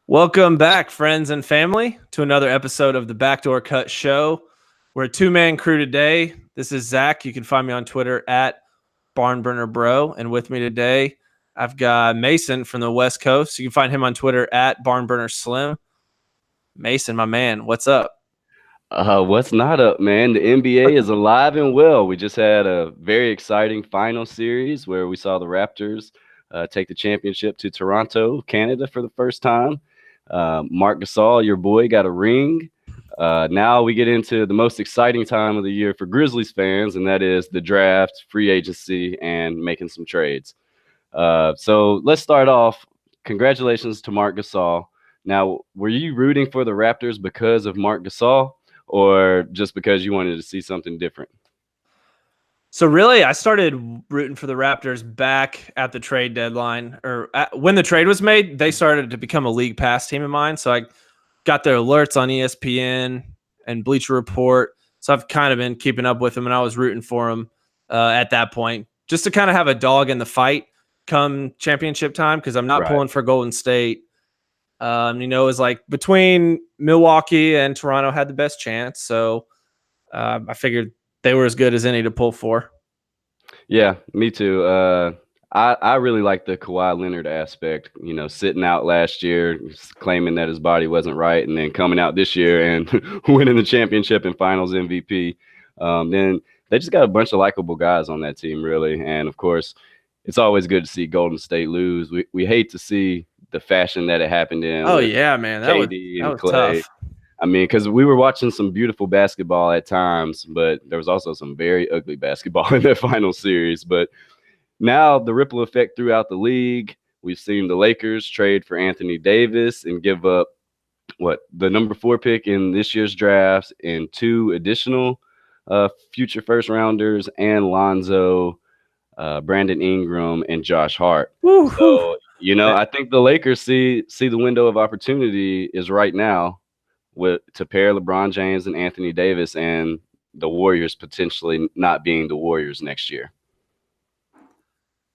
Welcome back, friends and family, to another episode of the Backdoor Cut show. We're a two-man crew today. This is Zach. You can find me on Twitter at BarnburnerBro. And with me today, I've got Mason from the West Coast. You can find him on Twitter at BarnburnerSlim. Mason, my man, what's up? What's not up, man? The NBA is alive and well. We just had a very exciting final series where we saw the Raptors take the championship to Toronto, Canada for the first time. Marc Gasol, your boy, got a ring. Now we get into the most exciting time of the year for Grizzlies fans, and that is the draft, free agency, and making some trades. So let's start off. Congratulations to Marc Gasol. Now, were you rooting for the Raptors because of Marc Gasol, or just because you wanted to see something different? So really, I started rooting for the Raptors back at the trade deadline, or when the trade was made. They started to become a league pass team of mine. So I got their alerts on ESPN and Bleacher Report. So I've kind of been keeping up with them, and I was rooting for them at that point, just to kind of have a dog in the fight come championship time, because I'm not pulling for Golden State. It was like between Milwaukee and Toronto had the best chance. So I figured they were as good as any to pull for. Yeah, me too. I really like the Kawhi Leonard aspect, sitting out last year, claiming that his body wasn't right, and then coming out this year and winning the championship and finals MVP. Then they just got a bunch of likable guys on that team, really. And, of course, it's always good to see Golden State lose. We hate to see the fashion that it happened in. Oh, yeah, man. That was Clay. tough. I mean, because we were watching some beautiful basketball at times, but there was also some very ugly basketball in that final series. But now the ripple effect throughout the league, we've seen the Lakers trade for Anthony Davis and give up, the number 4 pick in this year's drafts and 2 additional future first-rounders, and Lonzo, Brandon Ingram, and Josh Hart. So, I think the Lakers see the window of opportunity is right now to pair LeBron James and Anthony Davis, and the Warriors potentially not being the Warriors next year.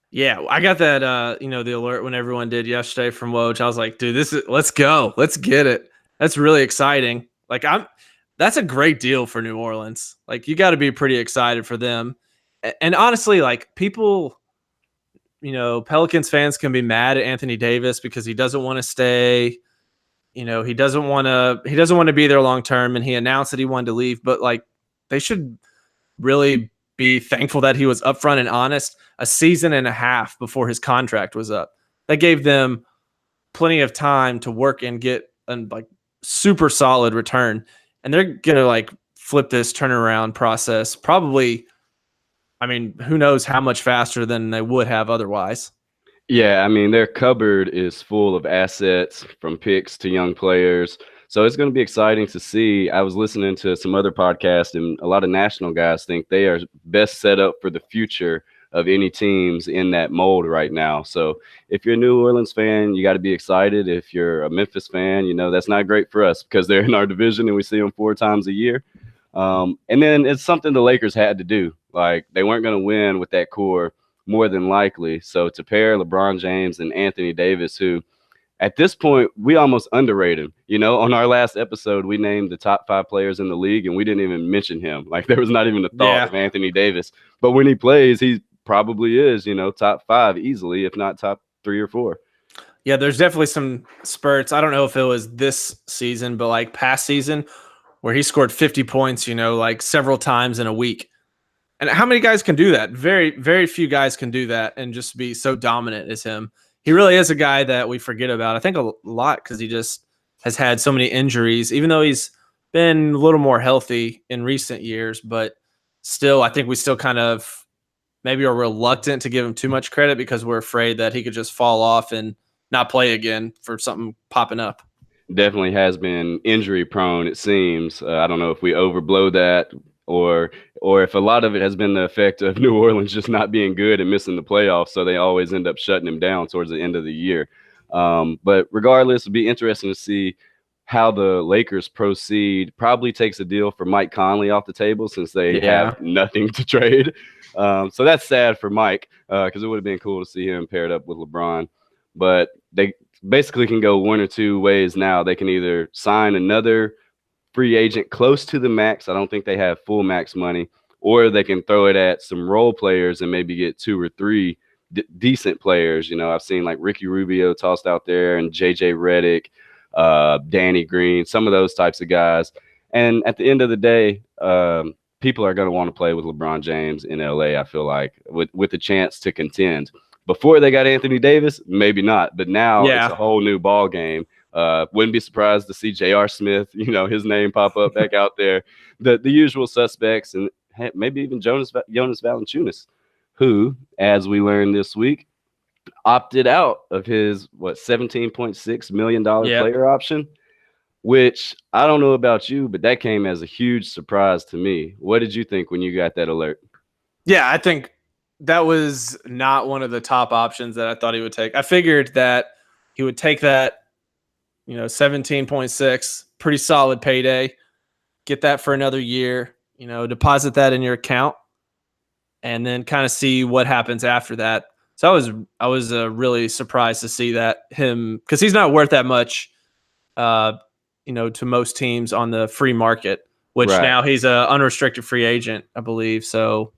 Yeah, I got that, the alert when everyone did yesterday from Woj. I was like, dude, let's go. Let's get it. That's really exciting. That's a great deal for New Orleans. Like, you got to be pretty excited for them. And honestly, like, people, Pelicans fans can be mad at Anthony Davis because he doesn't want to stay. He doesn't want to be there long term, and he announced that he wanted to leave. But like, they should really be thankful that he was upfront and honest a season and a half before his contract was up. That gave them plenty of time to work and get a super solid return. And they're gonna flip this turnaround process probably. I mean, who knows how much faster than they would have otherwise. Yeah, I mean, their cupboard is full of assets from picks to young players. So it's going to be exciting to see. I was listening to some other podcasts, and a lot of national guys think they are best set up for the future of any teams in that mold right now. So if you're a New Orleans fan, you got to be excited. If you're a Memphis fan, that's not great for us because they're in our division and we see them 4 times a year. And then it's something the Lakers had to do. Like, they weren't going to win with that core more than likely. So to pair LeBron James and Anthony Davis, who at this point we almost underrate him. On our last episode, we named the top 5 players in the league and we didn't even mention him. Like, there was not even a thought of Anthony Davis. But when he plays, he probably is, top 5 easily, if not top 3 or 4. Yeah, there's definitely some spurts. I don't know if it was this season, but past season where he scored 50 points, several times in a week. And how many guys can do that? Very, very few guys can do that and just be so dominant as him. He really is a guy that we forget about, I think, a lot because he just has had so many injuries, even though he's been a little more healthy in recent years. But still, I think we still kind of maybe are reluctant to give him too much credit because we're afraid that he could just fall off and not play again for something popping up. Definitely has been injury prone, it seems. I don't know if we overblow that or if a lot of it has been the effect of New Orleans just not being good and missing the playoffs, so they always end up shutting him down towards the end of the year. But regardless, it'll be interesting to see how the Lakers proceed. Probably takes a deal for Mike Conley off the table since they have nothing to trade. So that's sad for Mike because it would have been cool to see him paired up with LeBron. but they basically can go one or two ways now. They can either sign another free agent close to the max. I don't think they have full max money, or they can throw it at some role players and maybe get two or three decent players. You know, I've seen like Ricky Rubio tossed out there and JJ Redick, Danny Green, some of those types of guys. And at the end of the day, people are going to want to play with LeBron James in LA. I feel like with a chance to contend. Before they got Anthony Davis, maybe not, but now it's Yeah. a whole new ball game. Wouldn't be surprised to see J.R. Smith, his name pop up back out there. The usual suspects, and maybe even Jonas Valanciunas, who, as we learned this week, opted out of his $17.6 million Yeah. player option. Which I don't know about you, but that came as a huge surprise to me. What did you think when you got that alert? Yeah, I think that was not one of the top options that I thought he would take. I figured that he would take that, 17.6, pretty solid payday, get that for another year, deposit that in your account, and then kind of see what happens after that. So I was really surprised to see that him, because he's not worth that much, to most teams on the free market, which Right. now he's a unrestricted free agent, I believe. So,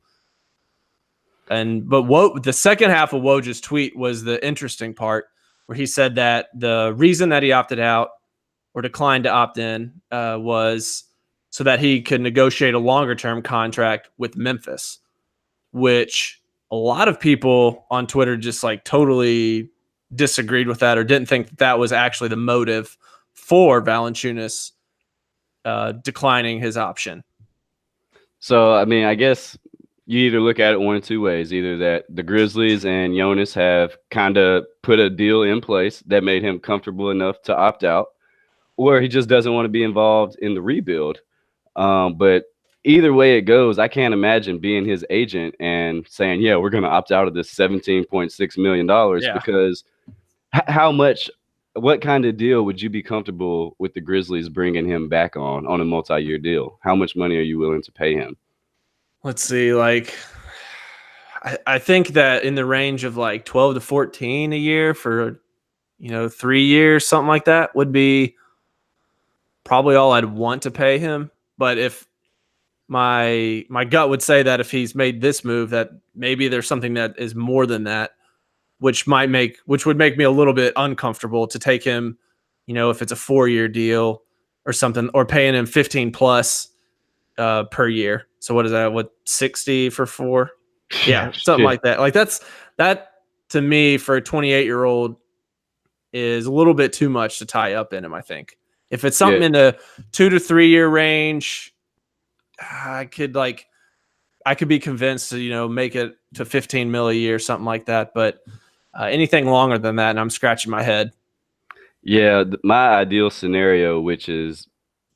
but the second half of Woj's tweet was the interesting part, where he said that the reason that he opted out or declined to opt in was so that he could negotiate a longer term contract with Memphis, which a lot of people on Twitter just like totally disagreed with that, or didn't think that was actually the motive for Valanciunas declining his option. So, I mean, I guess you either look at it one of two ways. Either that the Grizzlies and Jonas have kind of put a deal in place that made him comfortable enough to opt out, or he just doesn't want to be involved in the rebuild. But either way it goes, I can't imagine being his agent and saying, yeah, we're going to opt out of this $17.6 million Yeah. because how much, what kind of deal would you be comfortable with the Grizzlies bringing him back on a multi-year deal? How much money are you willing to pay him? Let's see, like I think that in the range of like 12 to 14 a year for 3 years, something like that would be probably all I'd want to pay him. But if my gut would say that if he's made this move, that maybe there's something that is more than that, which would make me a little bit uncomfortable to take him, if it's a 4-year deal or something, or paying him 15 plus per year. So what is that? What, 60 for 4? Yeah, something like that. Like that to me for a 28-year-old is a little bit too much to tie up in him, I think. If it's something in the 2 to 3 year range, I could be convinced to, make it to 15 mil a year, something like that. But anything longer than that, and I'm scratching my head. Yeah, my ideal scenario, which is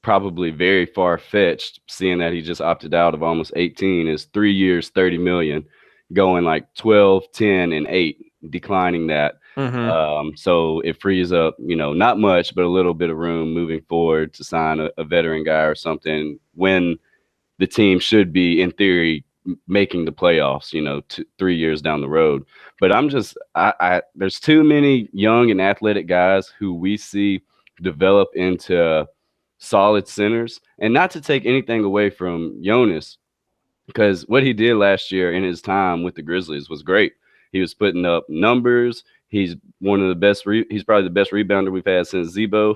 probably very far fetched, seeing that he just opted out of almost 18, is 3 years, 30 million, going like 12, 10, and 8, declining that. So it frees up, not much, but a little bit of room moving forward to sign a veteran guy or something when the team should be, in theory, making the playoffs, 3 years down the road. But there's too many young and athletic guys who we see develop into solid centers. And not to take anything away from Jonas, because what he did last year in his time with the Grizzlies was great. He was putting up numbers. He's one of the best. He's probably the best rebounder we've had since Zebo,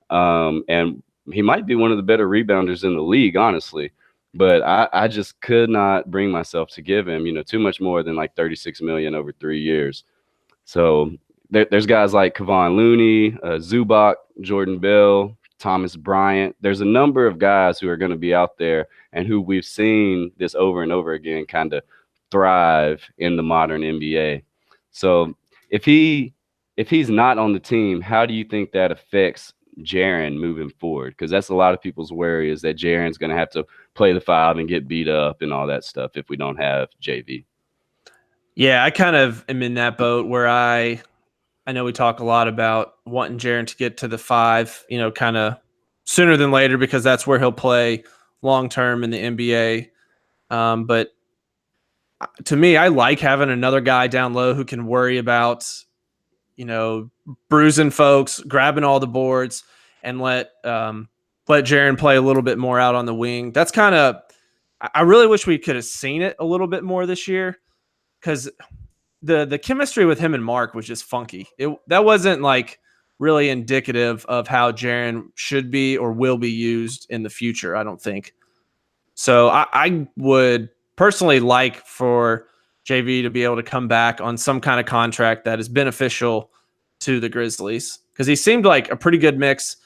and he might be one of the better rebounders in the league, honestly. But I just could not bring myself to give him, too much more than like 36 million over 3 years. So there's guys like Kevon Looney, Zubac, Jordan Bell, Thomas Bryant. There's a number of guys who are going to be out there and who we've seen this over and over again kind of thrive in the modern NBA. So if he's not on the team, how do you think that affects Jaren moving forward? Because that's a lot of people's worry, is that Jaren's going to have to play the 5 and get beat up and all that stuff if we don't have JV. Yeah, I kind of am in that boat where I know we talk a lot about wanting Jaren to get to the 5, kind of sooner than later, because that's where he'll play long term in the NBA. But to me, I like having another guy down low who can worry about, bruising folks, grabbing all the boards, and let Jaren play a little bit more out on the wing. That's kind of, I really wish we could have seen it a little bit more this year, because the chemistry with him and Mark was just funky. That wasn't like really indicative of how Jaren should be or will be used in the future, I don't think. So I would personally like for JV to be able to come back on some kind of contract that is beneficial to the Grizzlies, because he seemed like a pretty good mix.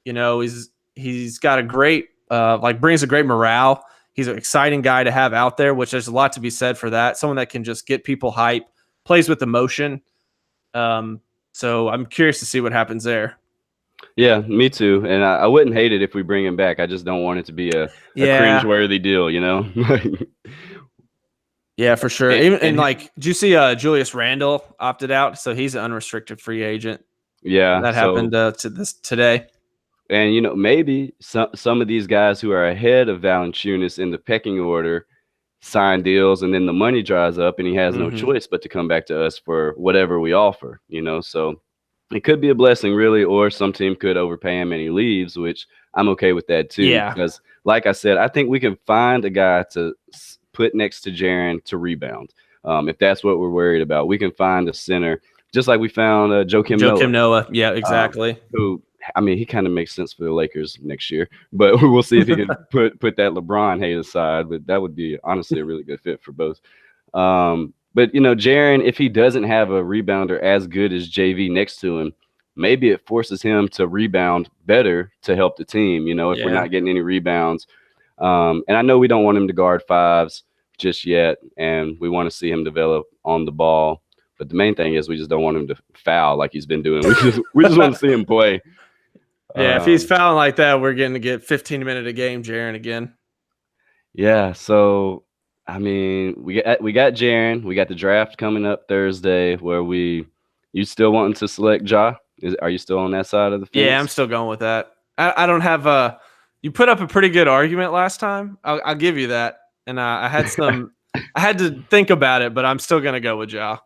He's got a great brings a great morale. He's an exciting guy to have out there, which there's a lot to be said for that. Someone that can just get people hype, plays with emotion. So I'm curious to see what happens there. Yeah, me too. And I wouldn't hate it if we bring him back. I just don't want it to be a cringeworthy deal, Yeah, for sure. Did you see Julius Randle opted out? So he's an unrestricted free agent. Yeah, that happened today. And maybe some of these guys who are ahead of Valanciunas in the pecking order sign deals, and then the money dries up, and he has no choice but to come back to us for whatever we offer. So it could be a blessing, really, or some team could overpay him and he leaves, which I'm okay with that too. Yeah. Because, like I said, I think we can find a guy to put next to Jaren to rebound. If that's what we're worried about, we can find a center, just like we found Joakim Noah. Yeah, exactly. Who, he kind of makes sense for the Lakers next year, but we'll see if he can put that LeBron hate aside. But that would be honestly a really good fit for both. But Jaren, if he doesn't have a rebounder as good as JV next to him, maybe it forces him to rebound better to help the team. If we're not getting any rebounds, and I know we don't want him to guard fives just yet, and we want to see him develop on the ball. But the main thing is we just don't want him to foul like he's been doing. We just want to see him play. Yeah, if he's fouling like that, we're going to get 15-minute a game Jaren again. Yeah, so we got Jaren. We got the draft coming up Thursday. You still wanting to select Ja? Are you still on that side of the fence? Yeah, I'm still going with that. I don't have you put up a pretty good argument last time. I'll give you that. And I had I had to think about it, but I'm still going to go with Ja.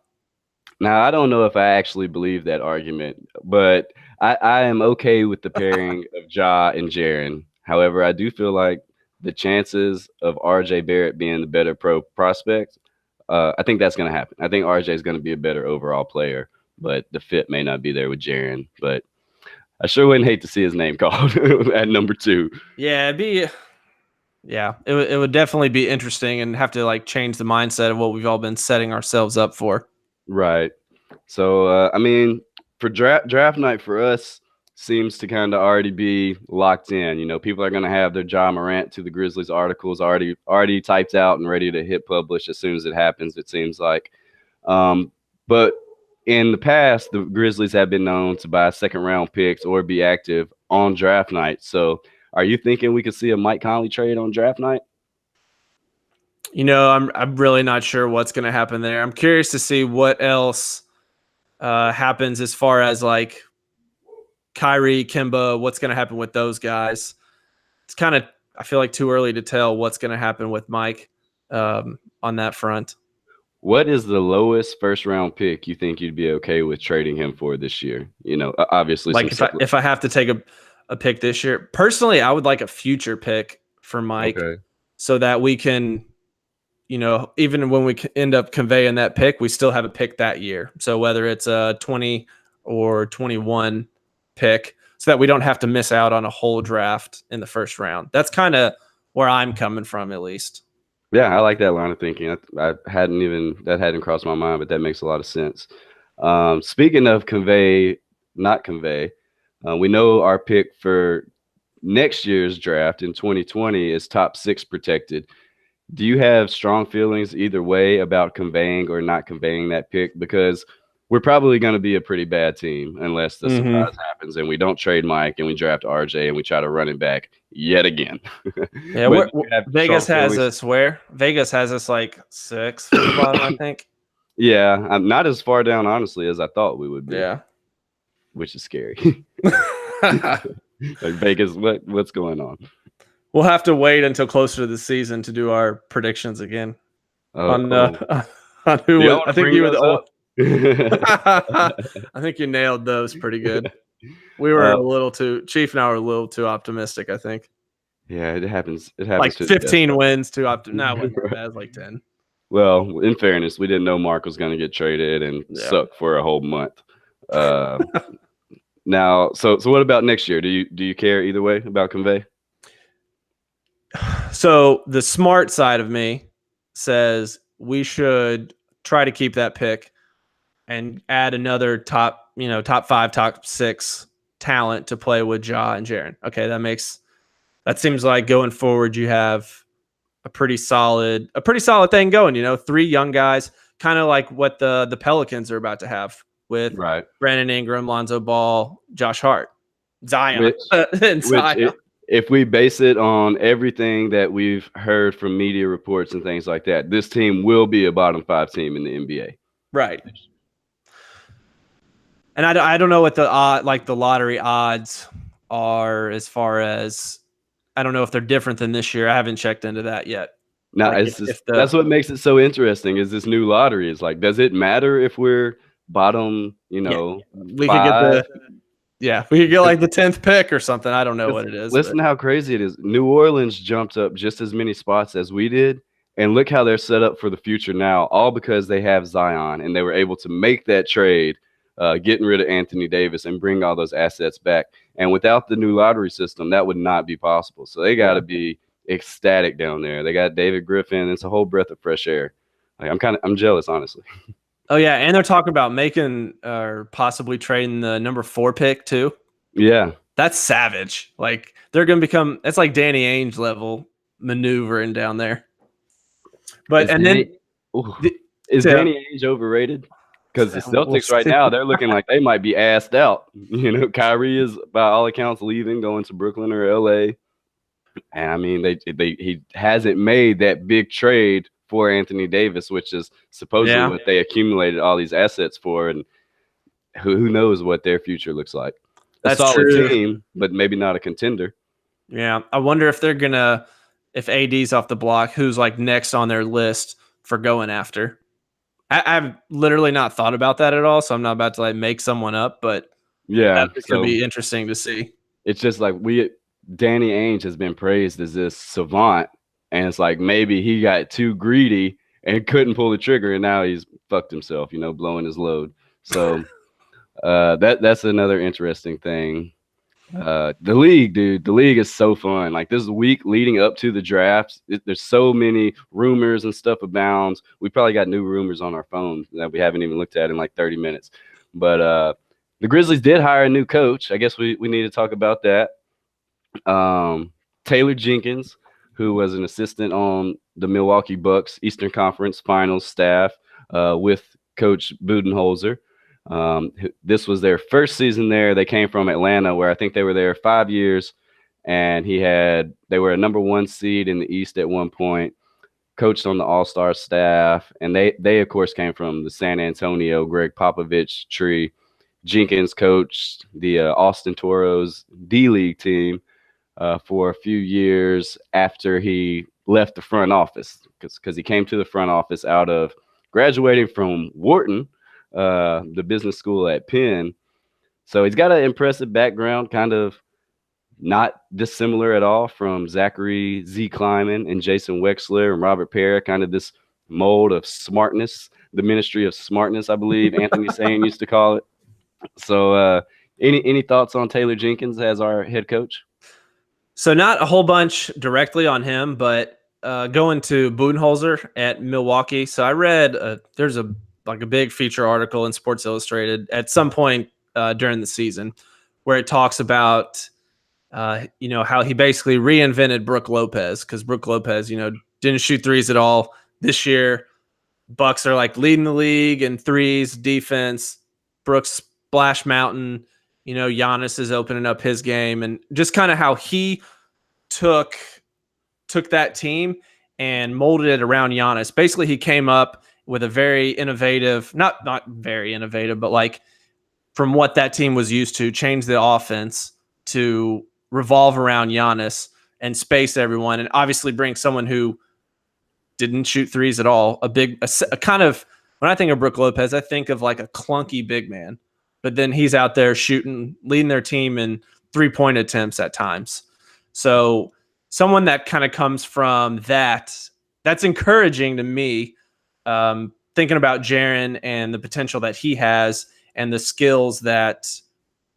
Now, I don't know if I actually believe that argument, but I am okay with the pairing of Ja and Jaren. However, I do feel like the chances of RJ Barrett being the better prospect, I think that's going to happen. I think RJ is going to be a better overall player, but the fit may not be there with Jaren. But I sure wouldn't hate to see his name called at number 2. Yeah, it would definitely be interesting and have to change the mindset of what we've all been setting ourselves up for. Right. So, for draft night for us seems to kind of already be locked in. People are going to have their Ja Morant to the Grizzlies articles already typed out and ready to hit publish as soon as it happens, it seems like. But in the past, the Grizzlies have been known to buy second-round picks or be active on draft night. So are you thinking we could see a Mike Conley trade on draft night? I'm really not sure what's going to happen there. I'm curious to see what else happens as far as Kyrie, Kemba, what's going to happen with those guys. It's kind of, I feel like, too early to tell what's going to happen with Mike on that front. What is the lowest first-round pick you think you'd be okay with trading him for this year? Obviously. If I have to take a pick this year, personally, I would like a future pick for Mike, so that we can, even when we end up conveying that pick, we still have a pick that year. So whether it's a 20 or 21 pick, so that we don't have to miss out on a whole draft in the first round. That's kind of where I'm coming from, at least. Yeah, I like that line of thinking. That hadn't crossed my mind, but that makes a lot of sense. Speaking of not convey, we know our pick for next year's draft in 2020 is top 6 protected. Do you have strong feelings either way about conveying or not conveying that pick? Because we're probably going to be a pretty bad team unless the surprise happens and we don't trade Mike and we draft RJ and we try to run it back yet again. Yeah, Vegas has us where? Vegas has us 6 for the bottom, I think. Yeah, I'm not as far down, honestly, as I thought we would be. Yeah. Which is scary. Vegas, what's going on? We'll have to wait until closer to the season to do our predictions again. On who? I think you were the I think you nailed those pretty good. We were Uh, a little too Chief and I were a little too optimistic, I think. yeah, it happens. It Like happens to the best 15 of wins too optimistic. No, it wasn't that us. bad. It was like 10. Well, in fairness, we didn't know Mark was going to get traded and Yeah. suck for a whole month. Uh, now, so what about next year? Do you care either way about Convey? So the smart side of me says we should try to keep that pick and add another top 5, top 6 talent to play with Ja and Jaren. Okay, that seems like going forward you have a pretty solid thing going. 3 young guys, kind of like what the Pelicans are about to have with Right. Brandon Ingram, Lonzo Ball, Josh Hart, Zion, Which and which Zion. if we base it on everything that we've heard from media reports and things like that, this team will be a bottom 5 team in the NBA. Right. And I don't know what the lottery odds are as far as I don't know if they're different than this year. I haven't checked into that yet. Now, Like that's what makes it so interesting is this new lottery. Is like, does it matter if we're bottom, we could 5? we could get like the 10th pick or something. I don't know what it is. Listen to how crazy it is. New Orleans jumped up just as many spots as we did. And look how they're set up for the future now, all because they have Zion and they were able to make that trade, getting rid of Anthony Davis and bring all those assets back. And without the new lottery system, that would not be possible. So they got to be ecstatic down there. They got David Griffin. It's a whole breath of fresh air. Like, I'm jealous, honestly. Oh yeah, and they're talking about making or possibly trading the number 4 pick too. Yeah, that's savage. Like they're going to become. It's like Danny Ainge level maneuvering down there. But is Danny Ainge overrated? Because the Celtics right now, they're looking like they might be assed out. Kyrie is by all accounts leaving, going to Brooklyn or LA. And I mean, he hasn't made that big trade for Anthony Davis, which is supposedly what they accumulated all these assets for. And who knows what their future looks like. That's a solid true. team, but maybe not a contender. Yeah. I wonder if they're going to, if AD's off the block, who's like next on their list for going after. I've literally not thought about that at all, so I'm not about to like make someone up, but yeah, that's going to be interesting to see. It's just like Danny Ainge has been praised as this savant, and it's like maybe he got too greedy and couldn't pull the trigger, and now he's fucked himself, blowing his load. So that's another interesting thing. The league, dude, the league is so fun. Like this week leading up to the drafts, there's so many rumors and stuff abounds. We probably got new rumors on our phone that we haven't even looked at in like 30 minutes. But the Grizzlies did hire a new coach. I guess we need to talk about that. Taylor Jenkins, who was an assistant on the Milwaukee Bucks Eastern Conference Finals staff with Coach Budenholzer. This was their first season there. They came from Atlanta, where I think they were there 5 years, and they were a number 1 seed in the East at one point, coached on the All-Star staff, and they of course came from the San Antonio Greg Popovich tree. Jenkins coached the Austin Toros D-League team for a few years after he left the front office, because he came to the front office out of graduating from Wharton, the business school at Penn. So he's got an impressive background, kind of not dissimilar at all from Zachary Z. Kleiman and Jason Wexler and Robert Parra, kind of this mold of smartness, the ministry of smartness, I believe Anthony Sane used to call it. So any thoughts on Taylor Jenkins as our head coach? So not a whole bunch directly on him, but going to Budenholzer at Milwaukee. So I read there's a big feature article in Sports Illustrated at some point during the season where it talks about how he basically reinvented Brook Lopez, because Brook Lopez didn't shoot threes at all this year. Bucks are like leading the league in threes, defense. Brook's Splash Mountain. Giannis is opening up his game, and just kind of how he took that team and molded it around Giannis. Basically, he came up with a very innovative, not very innovative, but like from what that team was used to, changed the offense to revolve around Giannis and space everyone, and obviously bring someone who didn't shoot threes at all, a kind of when I think of Brook Lopez, I think of like a clunky big man, but then he's out there shooting, leading their team in 3-point attempts at times. So someone that kind of comes from that's encouraging to me. Thinking about Jaren and the potential that he has and the skills that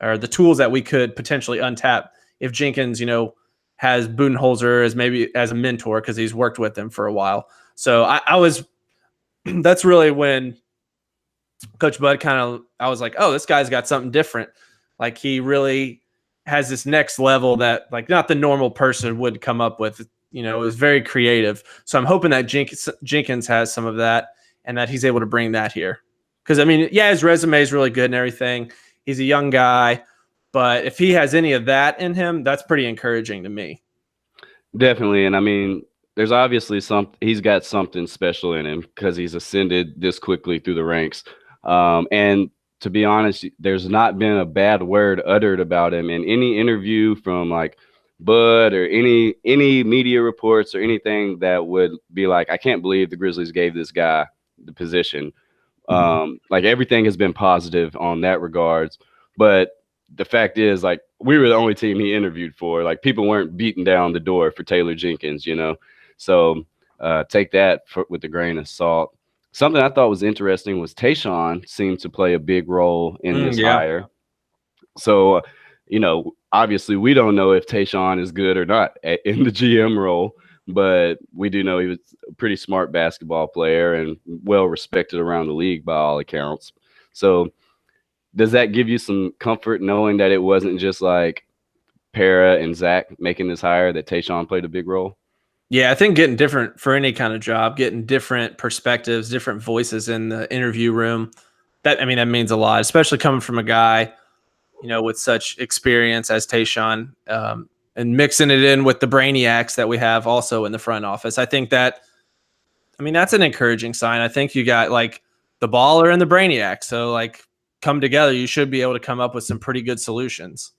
or the tools that we could potentially untap if Jenkins, has Budenholzer as maybe as a mentor because he's worked with him for a while. So I was that's really when Coach Bud I was like, oh, this guy's got something different. Like he really has this next level that like not the normal person would come up with. It was very creative. So I'm hoping that Jenkins has some of that and that he's able to bring that here. Because I mean, yeah, his resume is really good and everything. He's a young guy, but if he has any of that in him, that's pretty encouraging to me. Definitely, and I mean, there's obviously he's got something special in him because he's ascended this quickly through the ranks. And to be honest, there's not been a bad word uttered about him in any interview from like Bud or any media reports or anything that would be like, I can't believe the Grizzlies gave this guy the position. Like everything has been positive on that regards, but the fact is, like, we were the only team he interviewed for. Like, people weren't beating down the door for Taylor Jenkins, So take that with a grain of salt. Something I thought was interesting was Tayshaun seemed to play a big role in this hire. So, obviously we don't know if Tayshaun is good or not in the GM role, but we do know he was a pretty smart basketball player and well respected around the league by all accounts. So does that give you some comfort knowing that it wasn't just like Para and Zach making this hire, that Tayshaun played a big role? Yeah, I think getting different for any kind of job, getting different perspectives, different voices in the interview room, that means a lot, especially coming from a guy, with such experience as Tayshaun, and mixing it in with the brainiacs that we have also in the front office. I think that's an encouraging sign. I think you got like the baller and the brainiac. So like come together, you should be able to come up with some pretty good solutions.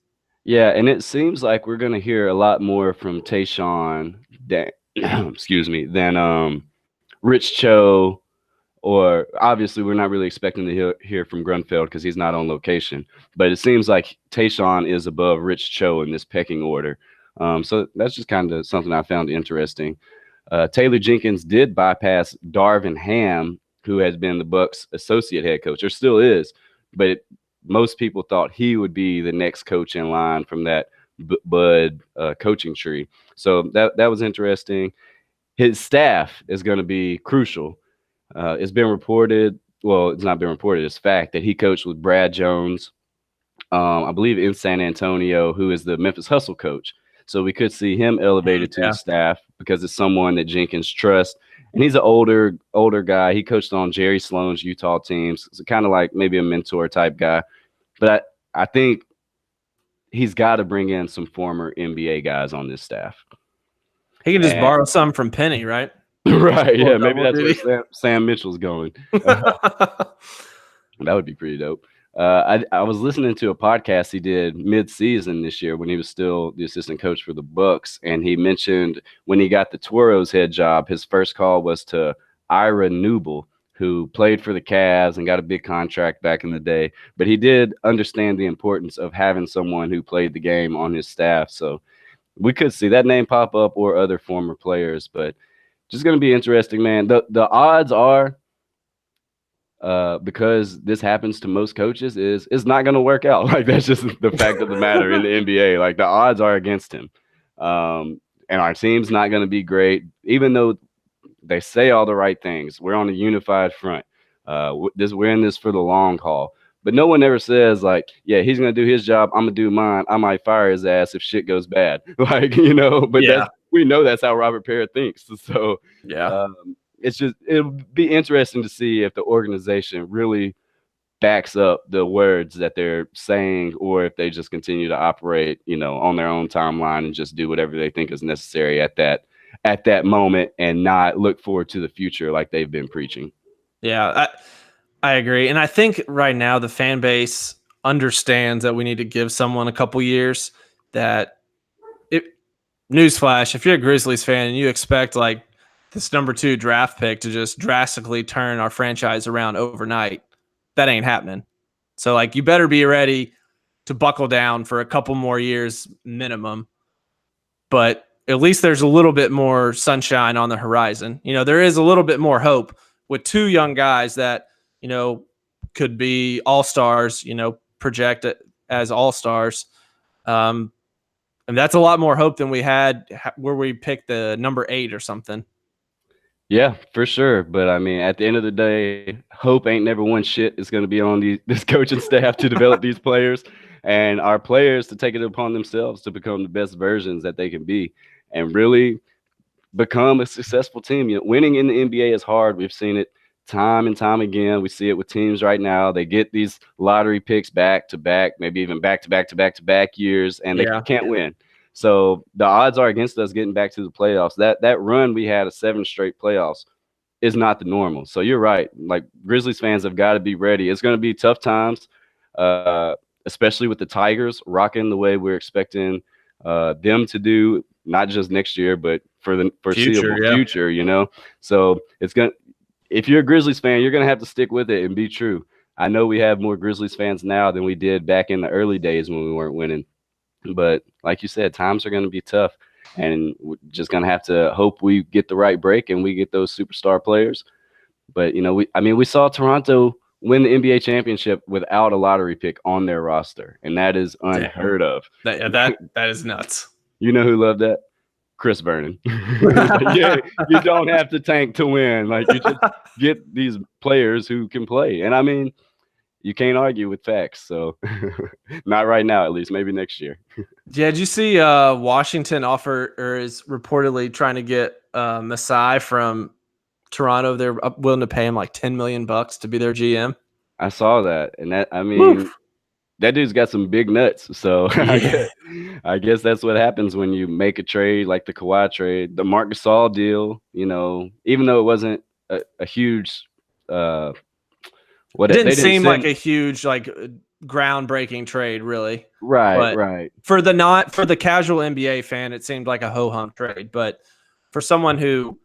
Yeah, and it seems like we're going to hear a lot more from Tayshaun than, than Rich Cho, or obviously we're not really expecting to hear from Grunfeld because he's not on location. But it seems like Tayshaun is above Rich Cho in this pecking order. So that's just kind of something I found interesting. Taylor Jenkins did bypass Darvin Ham, who has been the Bucks' associate head coach, or still is, but most people thought he would be the next coach in line from that Bud coaching tree. So that was interesting. His staff is going to be crucial. It's been reported, well, it's not been reported, it's fact that he coached with Brad Jones, I believe in San Antonio, who is the Memphis Hustle coach. So we could see him elevated to the staff because it's someone that Jenkins trusts. And he's an older guy. He coached on Jerry Sloan's Utah teams. So kind of like maybe a mentor type guy. But I think he's got to bring in some former NBA guys on this staff. He can just borrow some from Penny, right? Right, yeah. Maybe that's where Sam Mitchell's going. That would be pretty dope. I was listening to a podcast he did mid-season this year when he was still the assistant coach for the Bucks, and he mentioned when he got the Toros head job, his first call was to Ira Newble, who played for the Cavs and got a big contract back in the day. But he did understand the importance of having someone who played the game on his staff. So we could see that name pop up or other former players, but just going to be interesting, man. The odds are, because this happens to most coaches, is it's not going to work out. Like, that's just the fact of the matter in the NBA. Like, the odds are against him. And our team's not going to be great, even though they say all the right things. We're on a unified front. We're in this for the long haul. But no one ever says, like, yeah, he's going to do his job. I'm going to do mine. I might fire his ass if shit goes bad. Like, but we know that's how Robert Parra thinks. So, it'll be interesting to see if the organization really backs up the words that they're saying, or if they just continue to operate, on their own timeline and just do whatever they think is necessary at that moment and not look forward to the future like they've been preaching. Yeah, I agree. And I think right now the fan base understands that we need to give someone a couple years. Newsflash, if you're a Grizzlies fan and you expect like this number 2 draft pick to just drastically turn our franchise around overnight. That ain't happening. So like you better be ready to buckle down for a couple more years minimum. But at least there's a little bit more sunshine on the horizon. You know, there is a little bit more hope with 2 young guys that, you know, could be all-stars, you know, project as all-stars. And that's a lot more hope than we had where we picked the number 8 or something. Yeah, for sure. But I mean, at the end of the day, hope ain't never won shit. It's going to be on this coaching staff to develop these players and our players to take it upon themselves to become the best versions that they can be and really become a successful team. You know, winning in the NBA is hard. We've seen it time and time again. We see it with teams right now. They get these lottery picks back to back, maybe even back to back to back to back years, and they can't win. So the odds are against us getting back to the playoffs. That run we had of 7 straight playoffs is not the normal. So you're right. Like Grizzlies fans have got to be ready. It's going to be tough times, especially with the Tigers rocking the way we're expecting them to do, not just next year, but for the foreseeable future, you know? So it's going to, if you're a Grizzlies fan, you're going to have to stick with it and be true. I know we have more Grizzlies fans now than we did back in the early days when we weren't winning. But like you said, times are going to be tough, and we're just going to have to hope we get the right break and we get those superstar players. But, you know, we saw Toronto win the NBA championship without a lottery pick on their roster, and that is unheard of. That is nuts. You know who loved that? Chris Vernon. Like, yeah, you don't have to tank to win. Like, you just get these players who can play. And I mean, you can't argue with facts. So not right now, at least, maybe next year. Yeah, did you see Washington offer or is reportedly trying to get Masai from Toronto? They're willing to pay him like $10 million to be their GM. I saw that, and that, I mean, that dude's got some big nuts. So I guess that's what happens when you make a trade like the Kawhi trade, the Marc Gasol deal. You know, even though it wasn't a huge, it didn't seem like a huge, like groundbreaking trade, really. Right, right. For the casual NBA fan, it seemed like a ho hum trade. But for someone who,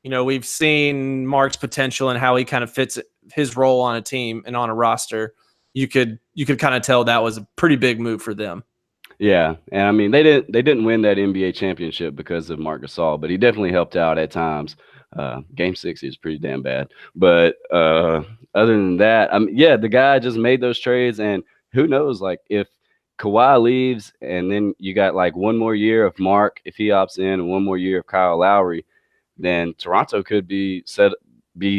you know, we've seen Mark's potential and how he kind of fits his role on a team and on a roster, you could kind of tell that was a pretty big move for them. Yeah, and I mean they didn't win that NBA championship because of Marc Gasol, but he definitely helped out at times. Game 6 is pretty damn bad, but other than that, yeah, the guy just made those trades, and who knows, like if Kawhi leaves, and then you got like one more year of Mark if he opts in, and one more year of Kyle Lowry, then Toronto could be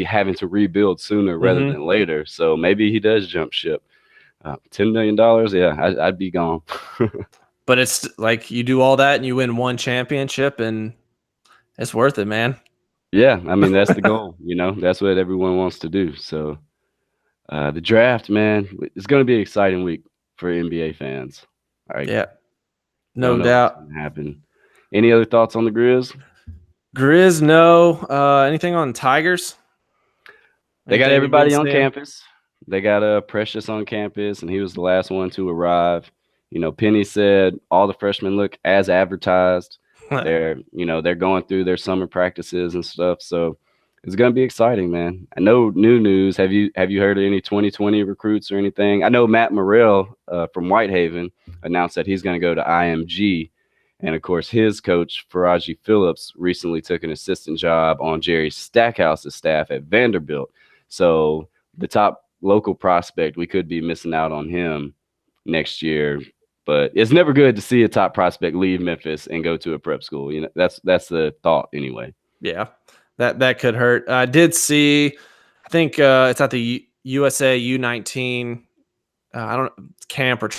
having to rebuild sooner rather than later. So maybe he does jump ship. $10 million, yeah, I'd be gone. But it's like you do all that and you win one championship, and it's worth it, man. Yeah, I mean, that's the goal. You know, that's what everyone wants to do. So the draft, man, it's going to be an exciting week for NBA fans. All right. Yeah, no doubt. What's gonna happen. Any other thoughts on the Grizz? Grizz, no. Anything on Tigers? They got everybody on campus. They got Precious on campus, and he was the last one to arrive. You know, Penny said all the freshmen look as advertised. They're going through their summer practices and stuff. So it's gonna be exciting, man. I know new news. Have you heard of any 2020 recruits or anything? I know Matt Morrell from Whitehaven announced that he's gonna go to IMG. And of course, his coach, Faraji Phillips, recently took an assistant job on Jerry Stackhouse's staff at Vanderbilt. So the top local prospect, we could be missing out on him next year. But it's never good to see a top prospect leave Memphis and go to a prep school. You know, that's the thought anyway. Yeah, that could hurt. I did see, I think it's at the USA U19. I don't know, camp or